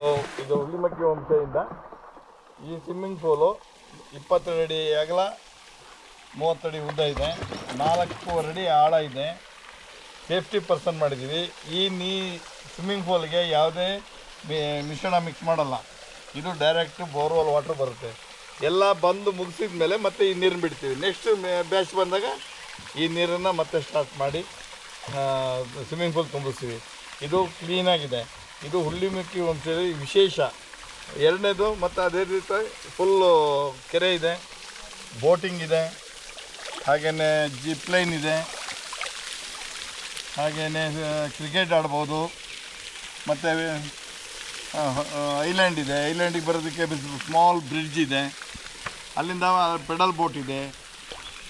ಇದು ಹುಲ್ಲಿಮಕ್ಕಿ ವಂಶದಿಂದ ಈ swimming pool 20 ಅಡಿ ಅಗಲ 30 ಅಡಿ ಉದ್ದ ಇದೆ, 4.25 ಅಡಿ ಆಳ ಇದೆ. ಸೇಫ್ಟಿ ಪರ್ಸನ್ ಮಾಡಿದ್ದೀವಿ. ಈ ಸ್ವಿಮ್ಮಿಂಗ್ ಪೂಲ್ಗೆ ಯಾವುದೇ ಮಿಶ್ರಣ ಮಿಕ್ಸ್ ಮಾಡಲ್ಲ. ಇದು ಡೈರೆಕ್ಟ್ ಬೋರ್ವೆಲ್ ವಾಟ್ರ್ ಬರುತ್ತೆ. ಎಲ್ಲ ಬಂದು ಮುಗಿಸಿದ ಮೇಲೆ ಮತ್ತೆ ಈ ನೀರನ್ನು ಬಿಡ್ತೀವಿ. ನೆಕ್ಸ್ಟ್ ಬ್ಯಾಚ್ ಬಂದಾಗ ಈ ನೀರನ್ನು ಮತ್ತೆ ಸ್ಟಾರ್ಟ್ ಮಾಡಿ ಸ್ವಿಮ್ಮಿಂಗ್ ಪೂಲ್ ತುಂಬಿಸ್ತೀವಿ. ಇದು ಕ್ಲೀನಾಗಿದೆ. ಇದು ಹುಲ್ಲಿಮಕ್ಕಿ ವಂಶದ ವಿಶೇಷ. ಎರಡನೇದು ಮತ್ತು ಅದೇ ರೀತಿ ಫುಲ್ಲು ಕೆರೆ ಇದೆ, ಬೋಟಿಂಗ್ ಇದೆ, ಹಾಗೆಯೇ ಜಿಪ್ ಲೈನ್ ಇದೆ, ಹಾಗೆಯೇ ಕ್ರಿಕೆಟ್ ಆಡ್ಬೋದು. ಮತ್ತು ಐಲ್ಯಾಂಡ್ ಇದೆ. ಐಲ್ಯಾಂಡಿಗೆ ಬರೋದಕ್ಕೆ ಸ್ಮಾಲ್ ಬ್ರಿಡ್ಜ್ ಇದೆ. ಅಲ್ಲಿಂದ ಪೆಡಲ್ ಬೋಟ್ ಇದೆ,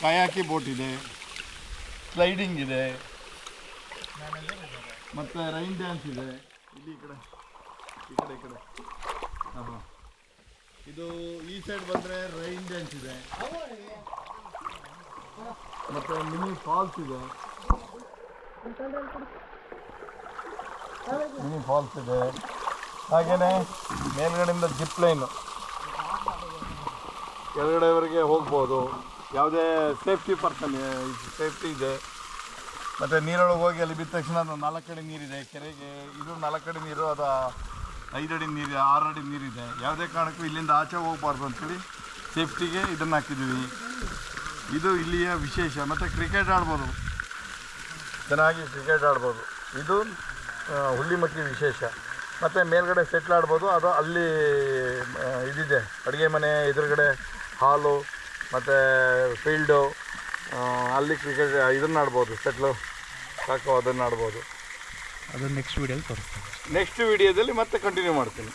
ಕಯಾಕಿ ಬೋಟ್ ಇದೆ, ಸ್ಲೈಡಿಂಗ್ ಇದೆ, ಮತ್ತು ರೈನ್ ಡ್ಯಾನ್ಸ್ ಇದೆ. ಇಲ್ಲಿ ಈ ಕಡೆ ಹಾಂ ಇದು ಈ ಸೈಡ್ ಬಂದರೆ ರೈನ್ ಡ್ಯಾನ್ಸ್ ಇದೆ, ಮತ್ತು ಮಿನಿ ಫಾಲ್ಸ್ ಇದೆ. ಹಾಗೆಯೇ ಮೇಲ್ಗಡೆಯಿಂದ ಜಿಪ್ ಲೈನು ಕೆಳಗಡೆವರೆಗೆ ಹೋಗ್ಬೋದು. ಯಾವುದೇ ಸೇಫ್ಟಿ ಸೇಫ್ಟಿ ಇದೆ. ಮತ್ತು ನೀರೊಳಗೆ ಹೋಗಿ ಅಲ್ಲಿ ಬಿದ್ದ ತಕ್ಷಣ ಅದು 4 ಅಡಿ ನೀರಿದೆ ಕೆರೆಗೆ. ಇದು 4 ಅಡಿ ನೀರು, ಅದು 5 ಅಡಿ ನೀರಿದೆ, 6 ಅಡಿ ನೀರಿದೆ. ಯಾವುದೇ ಕಾರಣಕ್ಕೂ ಇಲ್ಲಿಂದ ಆಚೆ ಹೋಗಬಾರ್ದು ಅಂತೇಳಿ ಸೇಫ್ಟಿಗೆ ಇದನ್ನು ಹಾಕಿದ್ದೀವಿ. ಇದು ಇಲ್ಲಿಯ ವಿಶೇಷ. ಮತ್ತು ಕ್ರಿಕೆಟ್ ಆಡ್ಬೋದು, ಚೆನ್ನಾಗಿ ಕ್ರಿಕೆಟ್ ಆಡ್ಬೋದು. ಇದು ಹುಲ್ಲಿಮಕ್ಕಿ ವಿಶೇಷ. ಮತ್ತು ಮೇಲ್ಗಡೆ ಸೆಟ್ಲ್ ಆಡ್ಬೋದು. ಅದು ಅಲ್ಲಿ ಇದಿದೆ, ಅಡುಗೆ ಮನೆ ಎದುರುಗಡೆ ಹಾಲು ಮತ್ತು ಫೀಲ್ಡು, ಅಲ್ಲಿ ಕ್ರಿಕೆಟ್ ಇದನ್ನು ಆಡ್ಬೋದು, ಸೆಟ್ಲು ಸಾಕು ಅದನ್ನು ಆಡ್ಬೋದು. ಅದು ನೆಕ್ಸ್ಟ್ ವೀಡಿಯೋದಲ್ಲಿ ತೋರಿಸ್ತೀನಿ. ನೆಕ್ಸ್ಟ್ ವೀಡಿಯೋದಲ್ಲಿ ಮತ್ತೆ ಕಂಟಿನ್ಯೂ ಮಾಡ್ತೀನಿ.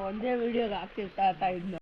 ಒಂದೇ ವೀಡಿಯೋಗೆ ಹಾಕ್ತಿರ್ತಾ ಇದ್ನ.